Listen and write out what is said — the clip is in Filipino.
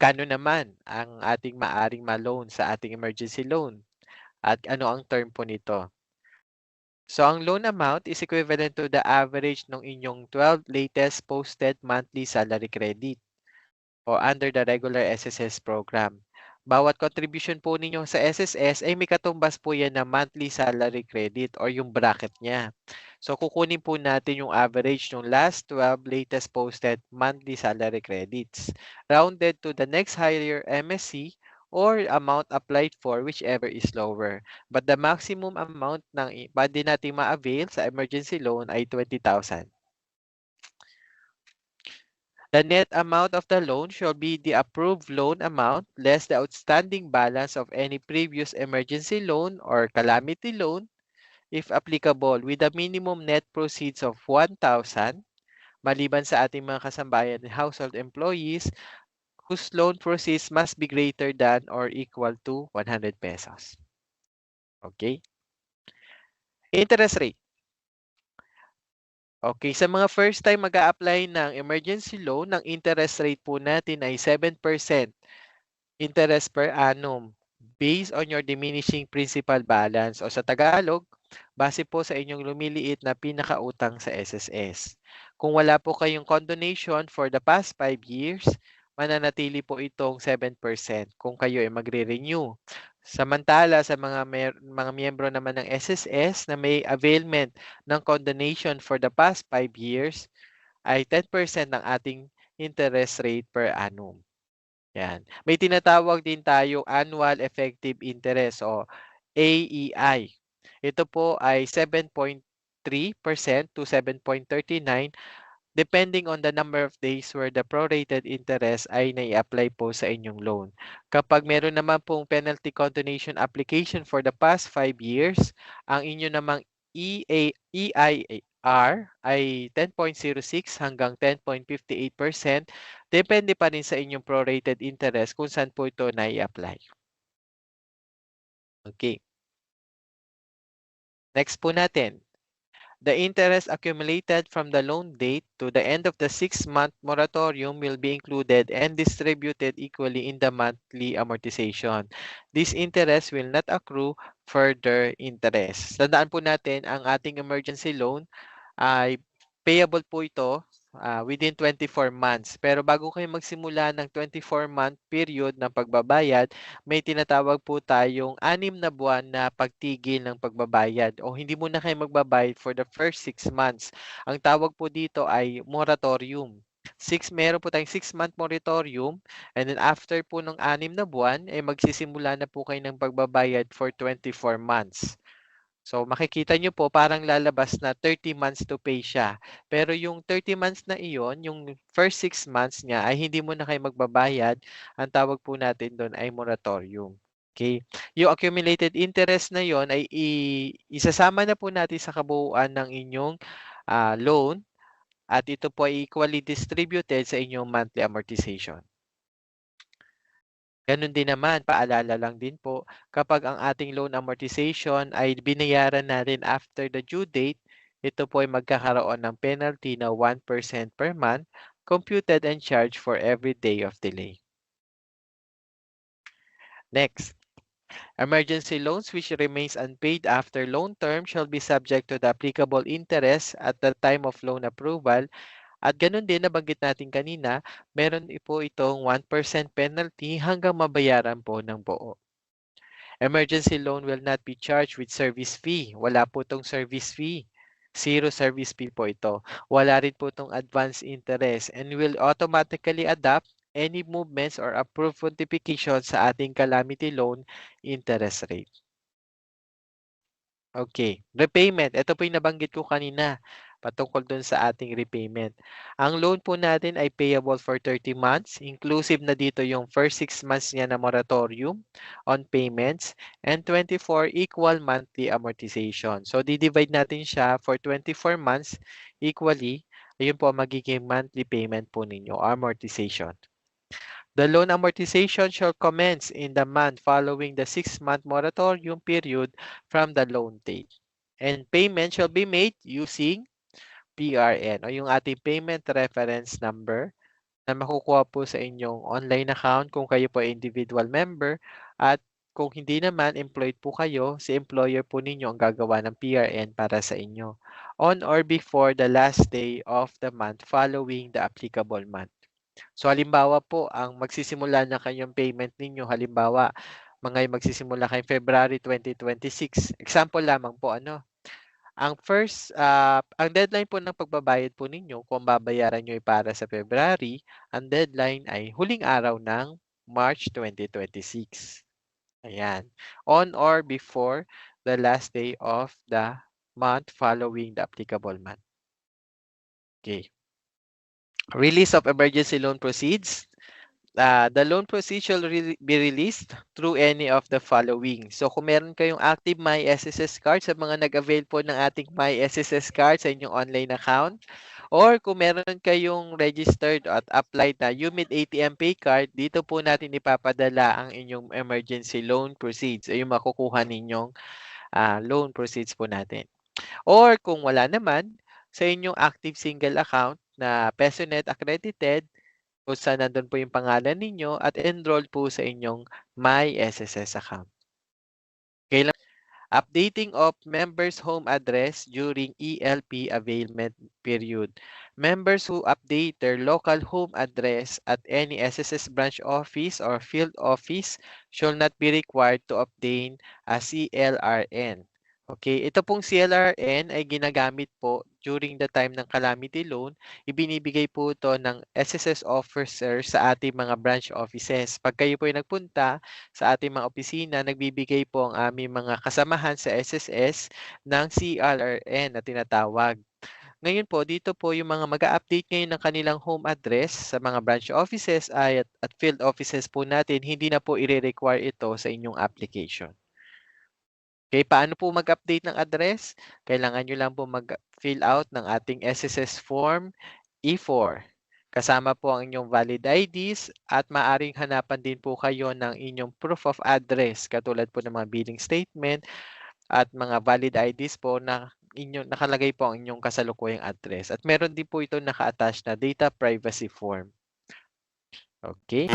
Kano naman ang ating maaring ma-loan sa ating emergency loan? At ano ang term po nito? So, ang loan amount is equivalent to the average ng inyong 12 latest posted monthly salary credit o under the regular SSS program. Bawat contribution po ninyo sa SSS ay may katumbas po yan na monthly salary credit or yung bracket niya. So, kukunin po natin yung average ng last 12 latest posted monthly salary credits, rounded to the next higher MSC or amount applied for, whichever is lower. But the maximum amount ng pwede natin ma-avail sa emergency loan ay 20,000. The net amount of the loan shall be the approved loan amount less the outstanding balance of any previous emergency loan or calamity loan, if applicable, with a minimum net proceeds of 1,000, maliban sa ating mga kasambayan and household employees whose loan proceeds must be greater than or equal to 100 pesos. Okay? Interest rate. Okay, sa mga first time mag-a-apply ng emergency loan, ang interest rate po natin ay 7% interest per annum based on your diminishing principal balance o sa Tagalog, base po sa inyong lumiliit na pinakautang sa SSS. Kung wala po kayong condonation for the past 5 years, mananatili po itong 7% kung kayo ay magre-renew. Samantala sa mga miyembro naman ng SSS na may availment ng condonation for the past 5 years ay 10% ng ating interest rate per annum. Yan. May tinatawag din tayong annual effective interest o AEI. Ito po ay 7.3% to 7.39 depending on the number of days where the prorated interest ay nai-apply po sa inyong loan. Kapag meron naman pong penalty condonation application for the past 5 years, ang inyo namang EIR ay 10.06 hanggang 10.58%. Depende pa rin sa inyong prorated interest kung saan po ito nai-apply. Okay. Next po natin. The interest accumulated from the loan date to the end of the 6-month moratorium will be included and distributed equally in the monthly amortization. This interest will not accrue further interest. Tandaan po natin, ang ating emergency loan ay payable po ito within 24 months. Pero bago kayo magsimula ng 24-month period ng pagbabayad, may tinatawag po tayong 6 na buwan na pagtigil ng pagbabayad o hindi muna kayo magbabayad for the first 6 months. Ang tawag po dito ay moratorium. Meron po tayong 6-month moratorium and then after po ng 6 na buwan, ay magsisimula na po kayo ng pagbabayad for 24 months. So makikita nyo po parang lalabas na 30 months to pay siya. Pero yung 30 months na iyon, yung first 6 months niya ay hindi mo na kayo magbabayad. Ang tawag po natin doon ay moratorium. Okay? Yung accumulated interest na yon ay isasama na po natin sa kabuuan ng inyong loan at ito po ay equally distributed sa inyong monthly amortization. Ganun din naman, paalala lang din po, kapag ang ating loan amortization ay binayaran natin after the due date, ito po ay magkakaroon ng penalty na 1% per month, computed and charged for every day of delay. Next, emergency loans which remains unpaid after loan term shall be subject to the applicable interest at the time of loan approval. At ganun din, nabanggit natin kanina, meron po itong 1% penalty hanggang mabayaran po ng buo. Emergency loan will not be charged with service fee. Wala po itong service fee. Zero service fee po ito. Wala rin po itong advance interest and will automatically adapt any movements or approved modifications sa ating calamity loan interest rate. Okay, repayment. Ito po yung nabanggit ko kanina patungkol dun sa ating repayment. Ang loan po natin ay payable for 30 months. Inclusive na dito yung first 6 months niya na moratorium on payments and 24 equal monthly amortization. So, di-divide natin siya for 24 months equally. Ayun po magiging monthly payment po ninyo, amortization. The loan amortization shall commence in the month following the 6-month moratorium period from the loan date. And payment shall be made using PRN o yung ating payment reference number na makukuha po sa inyong online account kung kayo po ay individual member at kung hindi naman employed po kayo, si employer po ninyo ang gagawa ng PRN para sa inyo on or before the last day of the month following the applicable month. So halimbawa po, ang magsisimula na kayong payment ninyo, halimbawa, magsisimula kayong February 2026. Example lamang po, ano, ang deadline po ng pagbabayad po ninyo kung babayaran nyo ay para sa February, ang deadline ay huling araw ng March 2026. Ayan. On or before the last day of the month following the applicable month. Okay. Release of emergency loan proceeds. The loan proceeds shall be released through any of the following. So kung meron kayong active MySSS card, sa mga nag-avail po ng ating MySSS card sa inyong online account, or kung meron kayong registered at applied na UMID ATM Pay card, dito po natin ipapadala ang inyong emergency loan proceeds o yung makukuha ninyong loan proceeds po natin. Or kung wala naman, sa inyong active single account na PesoNet accredited, kung saan nandun po yung pangalan ninyo at enrolled po sa inyong MySSS account. Okay lang. Updating of members' home address during ELP availment period. Members who update their local home address at any SSS branch office or field office shall not be required to obtain a CLRN. Okay, ito pong CLRN ay ginagamit po during the time ng calamity loan. Ibinibigay po ito ng SSS officer sa ating mga branch offices. Pag kayo po ay nagpunta sa ating mga opisina, nagbibigay po ang aming mga kasamahan sa SSS ng CLRN na tinatawag. Ngayon po, dito po yung mga mag-a-update ngayon ng kanilang home address sa mga branch offices at field offices po natin, hindi na po i-require ito sa inyong application. Okay, paano po mag-update ng address? Kailangan nyo lang po mag-fill out ng ating SSS form E4. Kasama po ang inyong valid IDs at maaring hanapan din po kayo ng inyong proof of address katulad po ng mga billing statement at mga valid IDs po na nakalagay po ang inyong kasalukuyang address. At meron din po ito naka-attach na data privacy form. Okay?